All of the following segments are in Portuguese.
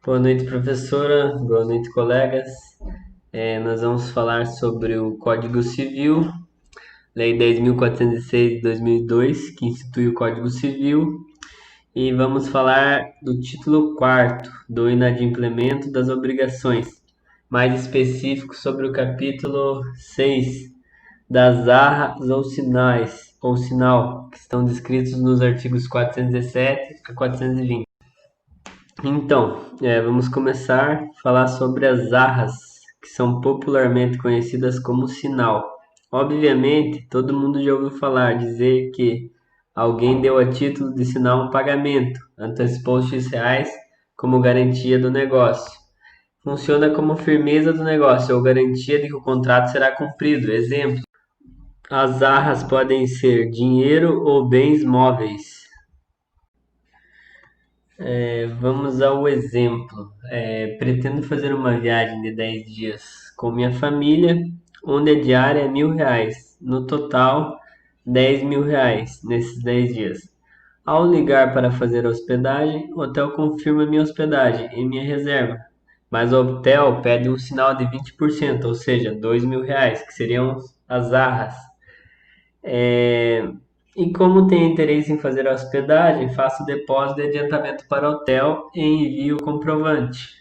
Boa noite, professora. Boa noite, colegas. Nós vamos falar sobre o Código Civil, Lei 10.406 de 2002, que institui o Código Civil, e vamos falar do título 4 do inadimplemento das obrigações, mais específico sobre o capítulo 6 das arras ou sinais, ou sinal, que estão descritos nos artigos 417 a 420. Então, vamos começar a falar sobre as arras, que são popularmente conhecidas como sinal. Obviamente, todo mundo já ouviu falar, dizer que alguém deu a título de sinal um pagamento, antecipou X reais como garantia do negócio. Funciona como firmeza do negócio ou garantia de que o contrato será cumprido. Exemplo, as arras podem ser dinheiro ou bens móveis. Vamos ao exemplo. Pretendo fazer uma viagem de 10 dias com minha família, onde a diária é R$ 1.000. No total, R$ 10.000 nesses 10 dias. Ao ligar para fazer a hospedagem, o hotel confirma minha hospedagem em minha reserva. Mas o hotel pede um sinal de 20%, ou seja, R$ 2.000, que seriam as arras. E como tenho interesse em fazer a hospedagem, faço depósito de adiantamento para o hotel e envio o comprovante.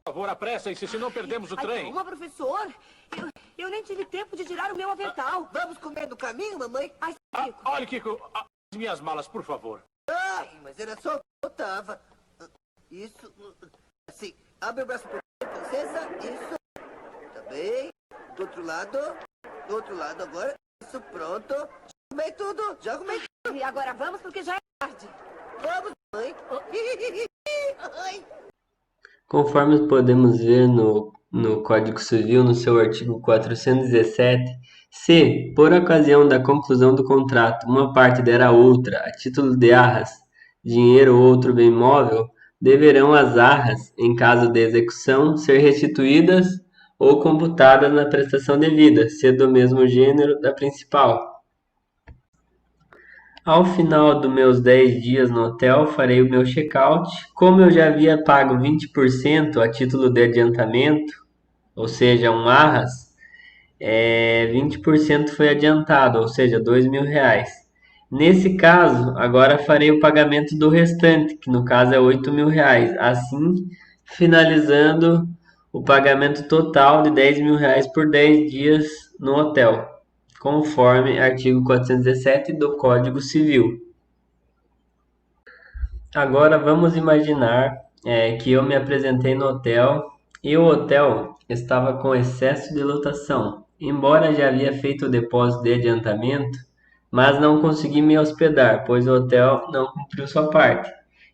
Por favor, apressem-se, senão perdemos o trem. Calma, professor. Eu nem tive tempo de tirar o meu avental. Vamos comer no caminho, mamãe? Ai, Kiko. Olha, Kiko, as minhas malas, por favor. Ai, mas era só o que eu tava. Isso. Assim, abre o braço por dentro, princesa. Isso. Tá bem. Do outro lado. Do outro lado agora. Isso, pronto. Já arrumei tudo. Já arrumei tudo. E agora vamos, porque já é tarde. Vamos, mãe. Ai. Conforme podemos ver no Código Civil, no seu artigo 417, se, por ocasião da conclusão do contrato, uma parte der à outra, a título de arras, dinheiro ou outro bem móvel, deverão as arras, em caso de execução, ser restituídas ou computadas na prestação devida, se do mesmo gênero da principal. Ao final dos meus 10 dias no hotel, farei o meu check-out. Como eu já havia pago 20% a título de adiantamento, ou seja, um arras, 20% foi adiantado, ou seja, R$ 2.000. Nesse caso, agora farei o pagamento do restante, que no caso é R$ 8.000. Assim, finalizando o pagamento total de R$ 10.000 por 10 dias no hotel, conforme artigo 417 do Código Civil. Agora vamos imaginar que eu me apresentei no hotel e o hotel estava com excesso de lotação. Embora já havia feito o depósito de adiantamento, mas não consegui me hospedar, pois o hotel não cumpriu sua parte.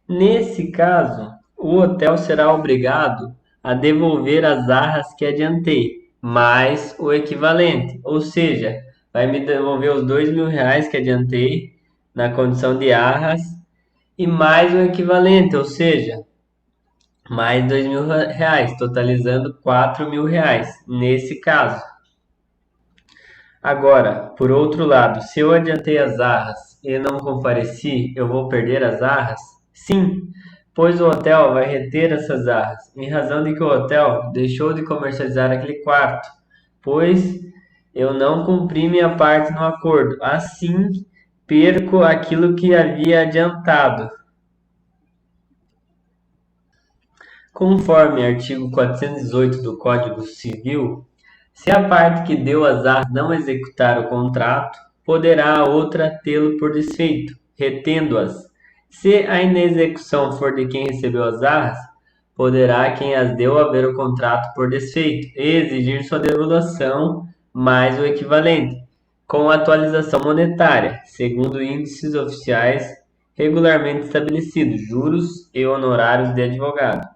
Nesse caso, o hotel será obrigado a devolver as arras que adiantei, mais o equivalente, ou seja, vai me devolver os R$ 2.000 que adiantei na condição de arras e mais o equivalente, ou seja, mais R$ 2.000, totalizando R$ 4.000 nesse caso. Agora, por outro lado, se eu adiantei as arras e não compareci, eu vou perder as arras? Sim, pois o hotel vai reter essas arras, em razão de que o hotel deixou de comercializar aquele quarto, pois eu não cumpri minha parte no acordo. Assim, perco aquilo que havia adiantado. Conforme artigo 418 do Código Civil, se a parte que deu as arras não executar o contrato, poderá a outra tê-lo por desfeito, retendo-as. Se a inexecução for de quem recebeu as arras, poderá quem as deu haver o contrato por desfeito e exigir sua devolução mais o equivalente, com atualização monetária, segundo índices oficiais regularmente estabelecidos, juros e honorários de advogado.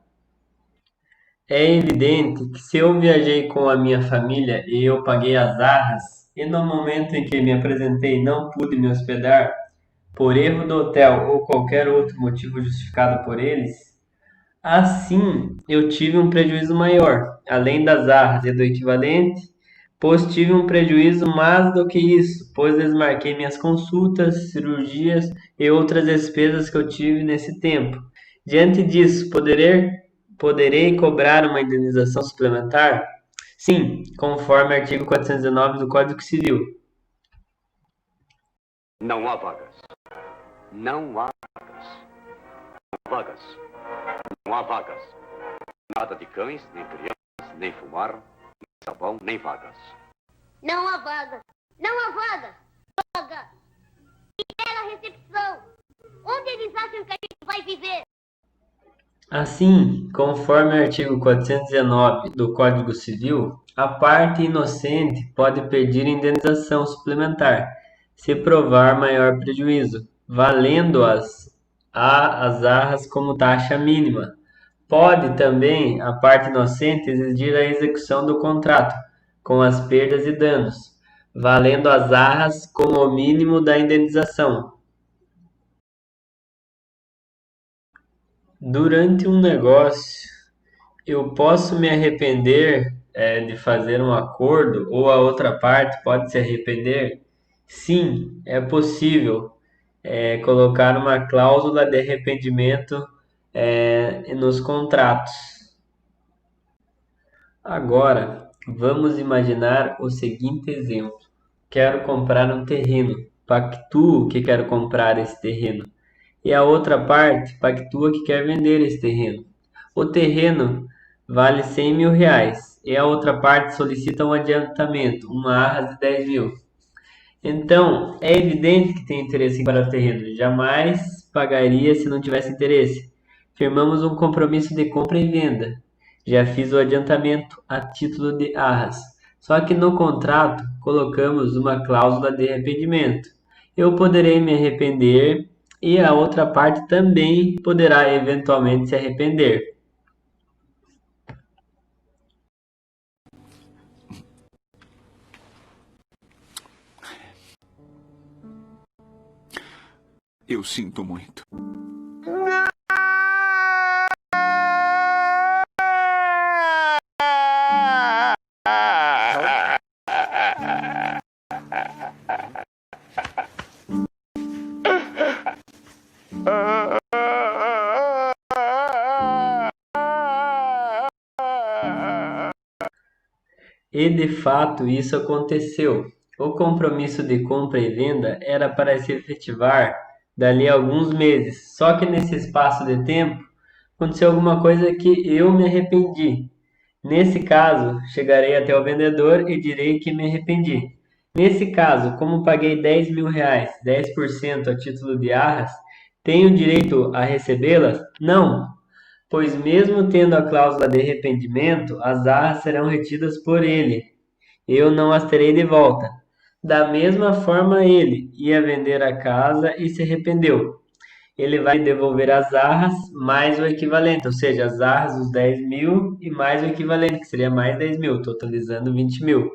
É evidente que se eu viajei com a minha família e eu paguei as arras, e no momento em que me apresentei não pude me hospedar, por erro do hotel ou qualquer outro motivo justificado por eles, assim eu tive um prejuízo maior, além das arras e do equivalente, pois tive um prejuízo mais do que isso, pois desmarquei minhas consultas, cirurgias e outras despesas que eu tive nesse tempo. Diante disso, poderei cobrar uma indenização suplementar? Sim, conforme artigo 419 do Código Civil. Não há vagas. Não há vagas. Não há vagas. Não há vagas. Nada de cães, nem crianças, nem fumar, nem sabão, nem vagas. Não há vagas. Não há vagas. Vaga. Que bela recepção. Onde eles acham que a gente vai viver? Assim, conforme o artigo 419 do Código Civil, a parte inocente pode pedir indenização suplementar, se provar maior prejuízo, valendo-as as arras como taxa mínima. Pode também a parte inocente exigir a execução do contrato, com as perdas e danos, valendo as arras como o mínimo da indenização. Durante um negócio, eu posso me arrepender de fazer um acordo ou a outra parte pode se arrepender? Sim, é possível colocar uma cláusula de arrependimento nos contratos. Agora, vamos imaginar o seguinte exemplo. Quero comprar um terreno, pactuo que quero comprar esse terreno. E a outra parte pactua que quer vender esse terreno. O terreno vale 100 mil reais e a outra parte solicita um adiantamento, uma arra de 10 mil. Então, é evidente que tem interesse em comprar o terreno. Jamais pagaria se não tivesse interesse. Firmamos um compromisso de compra e venda. Já fiz o adiantamento a título de arras. Só que no contrato colocamos uma cláusula de arrependimento. Eu poderei me arrepender e a outra parte também poderá eventualmente se arrepender. Eu sinto muito. E de fato isso aconteceu. O compromisso de compra e venda era para se efetivar dali a alguns meses, só que nesse espaço de tempo aconteceu alguma coisa que eu me arrependi. Nesse caso, chegarei até o vendedor e direi que me arrependi. Nesse caso, como paguei 10 mil reais, 10% a título de arras, tenho direito a recebê-las? Não, pois mesmo tendo a cláusula de arrependimento, as arras serão retidas por ele. Eu não as terei de volta. Da mesma forma, ele ia vender a casa e se arrependeu. Ele vai devolver as arras mais o equivalente, ou seja, as arras, os 10 mil e mais o equivalente, que seria mais 10 mil, totalizando 20 mil.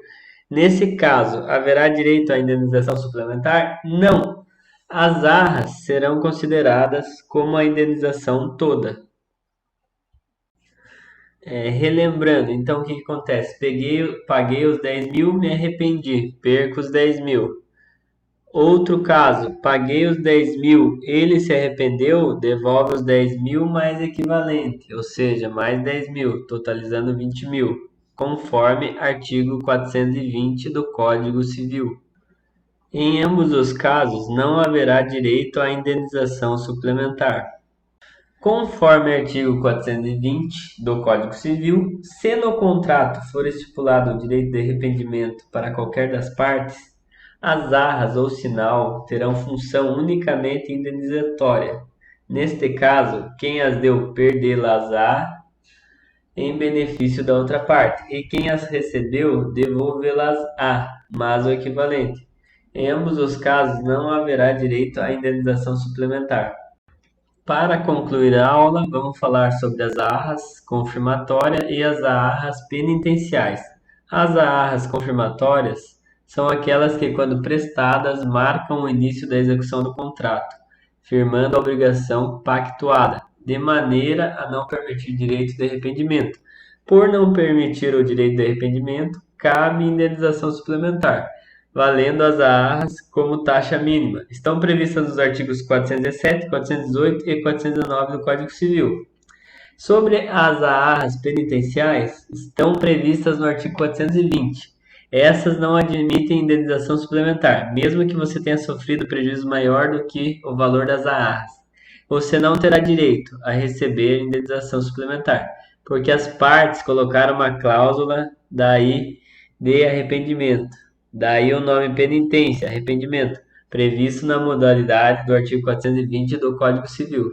Nesse caso, haverá direito à indenização suplementar? Não. As arras serão consideradas como a indenização toda. Relembrando, então o que acontece? Paguei os 10 mil, me arrependi, perco os 10 mil. Outro caso, paguei os 10 mil, ele se arrependeu, devolve os 10 mil mais equivalente, ou seja, mais 10 mil, totalizando 20 mil, conforme artigo 420 do Código Civil. Em ambos os casos, não haverá direito à indenização suplementar. Conforme artigo 420 do Código Civil, se no contrato for estipulado o direito de arrependimento para qualquer das partes, as arras ou sinal terão função unicamente indenizatória. Neste caso, quem as deu perdê-las-á em benefício da outra parte, e quem as recebeu devolvê-las-á, mas o equivalente. Em ambos os casos, não haverá direito à indenização suplementar. Para concluir a aula, vamos falar sobre as arras confirmatórias e as arras penitenciais. As arras confirmatórias são aquelas que, quando prestadas, marcam o início da execução do contrato, firmando a obrigação pactuada, de maneira a não permitir direito de arrependimento. Por não permitir o direito de arrependimento, cabe indenização suplementar. valendo as arras como taxa mínima. Estão previstas nos artigos 417, 418 e 419 do Código Civil. Sobre as arras penitenciais, estão previstas no artigo 420. Essas não admitem indenização suplementar, mesmo que você tenha sofrido prejuízo maior do que o valor das arras. Você não terá direito a receber indenização suplementar, porque as partes colocaram uma cláusula daí de arrependimento. Daí o nome penitência, arrependimento, previsto na modalidade do artigo 420 do Código Civil.